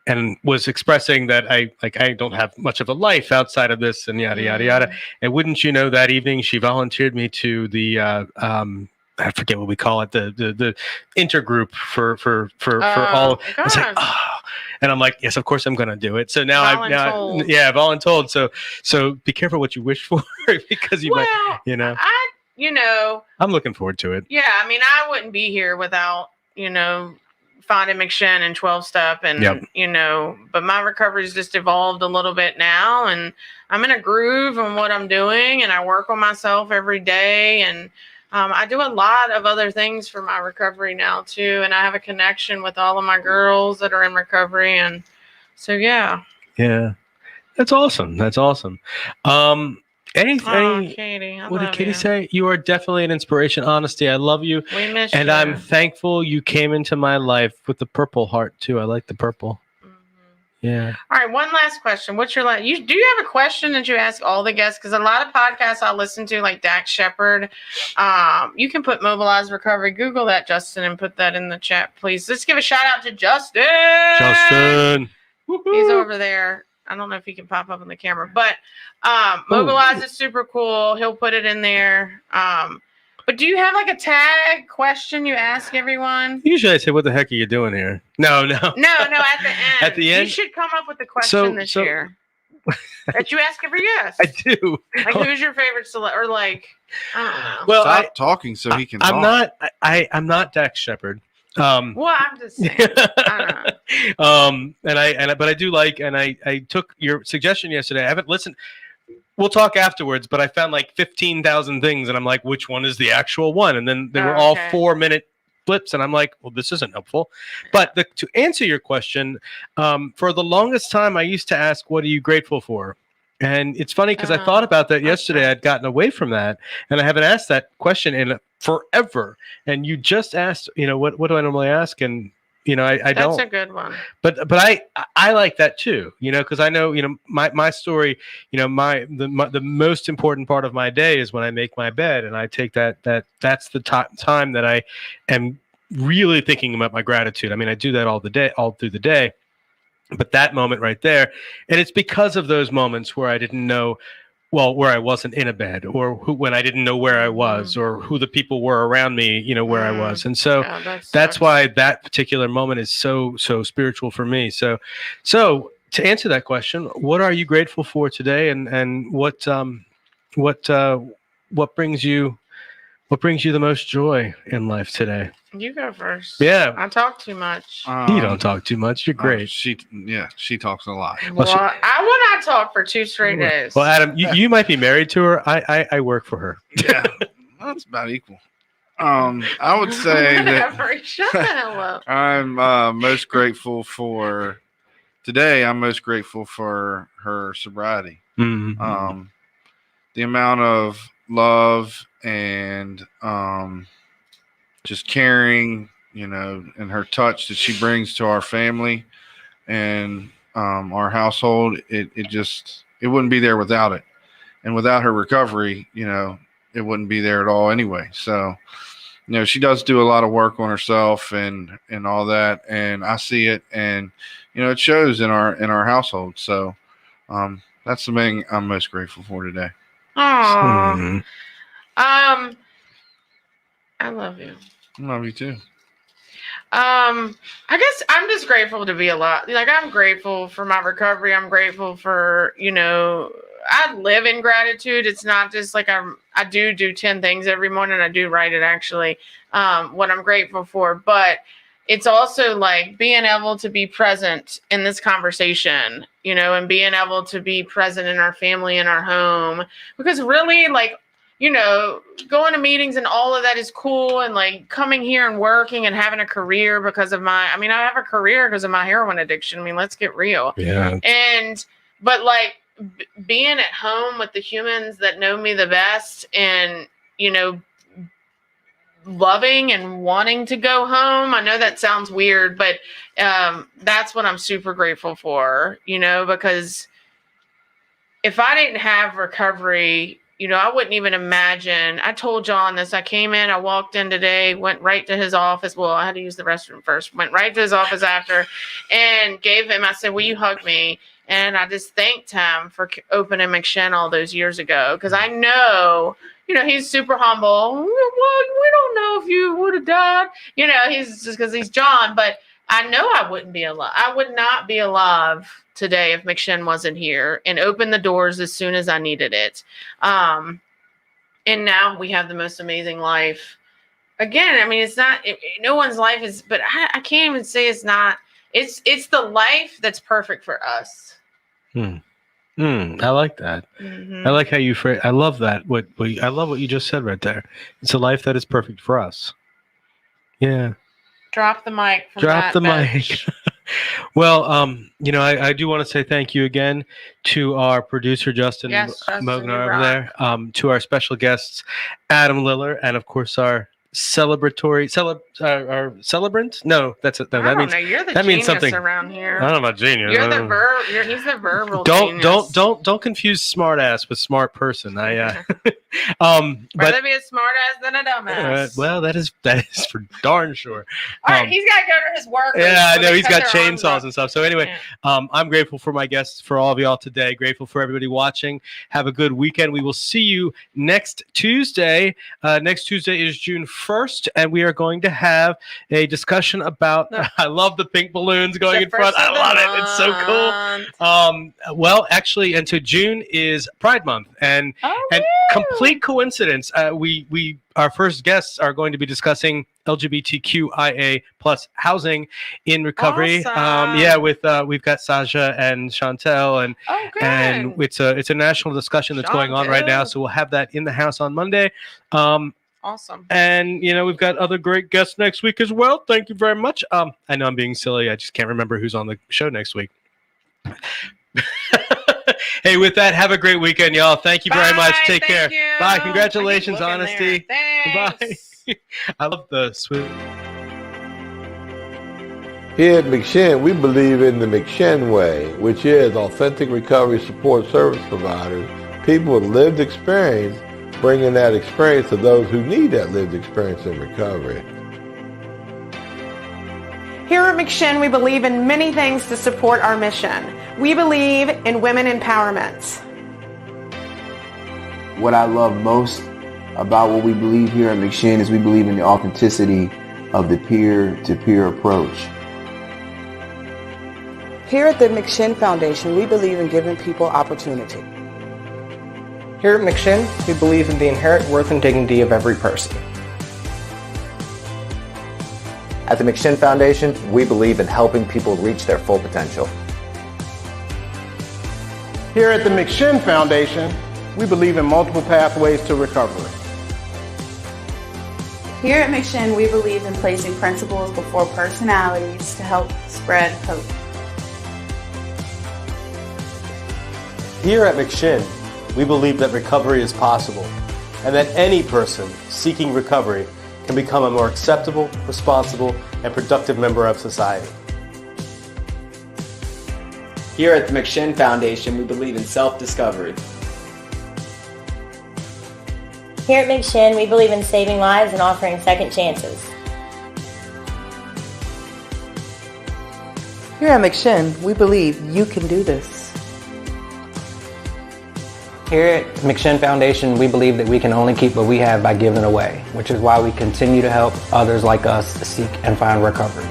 and was expressing that I don't have much of a life outside of this, and yada yada yada. And wouldn't you know, that evening she volunteered me to the I forget what we call it, the intergroup for all. I was like, and I'm like, yes, of course I'm going to do it. So now voluntold. So be careful what you wish for, because you might, I'm looking forward to it. Yeah, I mean, I wouldn't be here without finding McShin and 12-step and, but my recovery's just evolved a little bit now, and I'm in a groove on what I'm doing, and I work on myself every day, and I do a lot of other things for my recovery now too, and I have a connection with all of my girls that are in recovery, and so yeah. That's awesome. Katie, what did Katie say? You are definitely an inspiration. Honesty, I love you. We miss and you. I'm thankful you came into my life with the purple heart too. I like the purple. Yeah. All right, one last question. What's your last? Do you have a question that you ask all the guests? Because a lot of podcasts I listen to, like Dax Shepard, you can put Mobilize Recovery. Google that, Justin, and put that in the chat, please. Let's give a shout out to Justin. Justin. He's over there. I don't know if he can pop up on the camera, but Mobilize is super cool. He'll put it in there. But do you have like a tag question you ask everyone? Usually I say, what the heck are you doing here? No. No, at the end. At the end? You should come up with a question this year that you ask every guest. I do. Like, who's your favorite or like, I don't know. Well, Stop talking so he can talk. I'm not Dax Shepard. Well, I'm just saying. I don't know. But I do like, and I took your suggestion yesterday. I haven't listened. We'll talk afterwards, but I found like 15,000 things, and I'm like, which one is the actual one? And then they were all 4-minute flips, and I'm like, well, this isn't helpful. But to answer your question, for the longest time, I used to ask, what are you grateful for? And it's funny because I thought about that yesterday. I'd gotten away from that, and I haven't asked that question in forever. And you just asked, what do I normally ask? And I don't. That's a good one. But I like that too, because I know, my story, the most important part of my day is when I make my bed, and I take that's the time that I am really thinking about my gratitude. I mean, I do that all through the day, but that moment right there, and it's because of those moments where I didn't know, where I wasn't in a bed, or when I didn't know where I was, or who the people were around me, where I was. And so that's why that particular moment is so spiritual for me. So to answer that question, what are you grateful for today? And what brings you the most joy in life today? You go first. Yeah. I talk too much. You don't talk too much. You're great. She talks a lot. Well, I will not talk for 2 straight days. Well, Adam, you might be married to her. I work for her. Yeah, that's about equal. I would say that Shut the hell up. I'm most grateful for today. I'm most grateful for her sobriety. Mm-hmm. The amount of love and just caring, and her touch that she brings to our family and our household, it wouldn't be there without it. And without her recovery, it wouldn't be there at all anyway. So, she does do a lot of work on herself and all that, and I see it, and it shows in our household. So that's the thing I'm most grateful for today. Aww. I love you. I love you too. I guess I'm just grateful to be alive. Like, I'm grateful for my recovery. I'm grateful for, I live in gratitude. It's not just like I do 10 things every morning. I do write it actually, what I'm grateful for, but it's also like being able to be present in this conversation, and being able to be present in our family, in our home, because really, like, going to meetings and all of that is cool. And like coming here and working and having a career because of I have a career because of my heroin addiction. I mean, let's get real. Yeah. But like being at home with the humans that know me the best and, loving and wanting to go home. I know that sounds weird, but that's what I'm super grateful for, because if I didn't have recovery, I wouldn't even imagine. I told John this. I came in, I walked in today, went right to his office. Well, I had to use the restroom first. Went right to his office after and gave him, I said, will you hug me? And I just thanked him for opening McShin all those years ago. Because I know, he's super humble. Well, we don't know if you would have died. He's just because he's John. But I know I wouldn't be alive. I would not be alive today if McShin wasn't here and opened the doors as soon as I needed it. And now we have the most amazing life. Again, it's not, no one's life is, but I can't even say it's not, it's the life that's perfect for us. I like that. Mm-hmm. I like how you phrase. I love that. I love what you just said right there. It's a life that is perfect for us. Yeah. Drop the mic. Drop the mic. Well, I do want to say thank you again to our producer, Justin Mognar over there, to our special guests, Adam Liller, and of course our celebratory or celebrant? No, that's it. No, I that don't means know. You're the that means genius something. around here. I don't know about genius. You're the he's the verbal Don't genius. don't confuse smart ass with smart person. But Rather be a smart ass than a dumbass. well, that is for darn sure. All right, he's got to go to his work. Yeah, I know they he's cut got their arms chainsaws off. and stuff. So anyway, Yeah. I'm grateful for my guests, for all of y'all today. Grateful for everybody watching. Have a good weekend. We will see you next Tuesday. Next Tuesday is June 1st, and we are going to have a discussion about. I love the pink balloons going in front. I love it. It's so cool. Well, actually, and so June is Pride Month, and complete coincidence. We our first guests are going to be discussing LGBTQIA plus housing in recovery. Awesome. We've got Saja and Chantel, and it's a national discussion that's going on right now. So we'll have that in the house on Monday. Awesome. And we've got other great guests next week as well. Thank you very much. I know I'm being silly. I just can't remember who's on the show next week. Hey, with that, have a great weekend, y'all. Thank you very much. Take care. You. Bye. Congratulations, Honesty. Bye. I love the sweet. Here at McShin, we believe in the McShin way, which is authentic recovery support service providers, people with lived experience, bringing that experience to those who need that lived experience in recovery. Here at McShin, we believe in many things to support our mission. We believe in women empowerment. What I love most about what we believe here at McShin is we believe in the authenticity of the peer-to-peer approach. Here at the McShin Foundation, we believe in giving people opportunity. Here at McShin, we believe in the inherent worth and dignity of every person. At the McShin Foundation, we believe in helping people reach their full potential. Here at the McShin Foundation, we believe in multiple pathways to recovery. Here at McShin, we believe in placing principles before personalities to help spread hope. Here at McShin, we believe that recovery is possible and that any person seeking recovery can become a more acceptable, responsible, and productive member of society. Here at the McShin Foundation, we believe in self-discovery. Here at McShin, we believe in saving lives and offering second chances. Here at McShin, we believe you can do this. Here at McShin Foundation, we believe that we can only keep what we have by giving away, which is why we continue to help others like us seek and find recovery.